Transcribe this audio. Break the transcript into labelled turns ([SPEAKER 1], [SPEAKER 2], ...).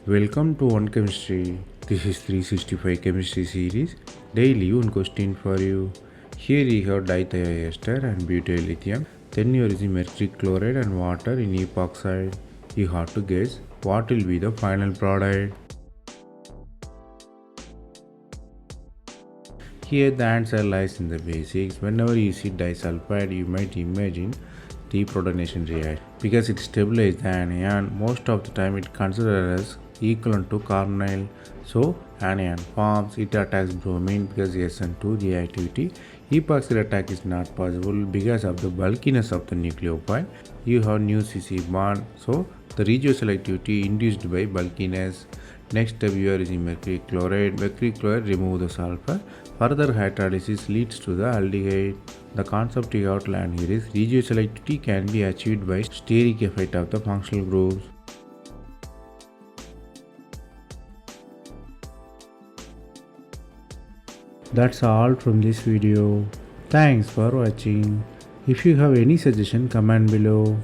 [SPEAKER 1] Welcome to One Chemistry. This is 365 Chemistry series. Daily one question for you. Here you have dithiester and butyl lithium. Then you are using mercury chloride and water in epoxide. You have to guess what will be the final product. Here the answer lies in the basics. Whenever you see disulfide, you might imagine deprotonation reaction. Because it stabilizes the anion, most of the time it considered as equivalent to carbonyl. So anion forms, it attacks bromine because SN2 reactivity. Epoxide attack is not possible because of the bulkiness of the nucleophile. You have new CC bond, so the regioselectivity induced by bulkiness. Next step, you are using mercury chloride. Mercury chloride remove the sulfur. Further hydrolysis leads to the aldehyde. The concept you have to learn here is regioselectivity can be achieved by steric effect of the functional groups. That's all from this video. Thanks for watching. If you have any suggestion, comment below.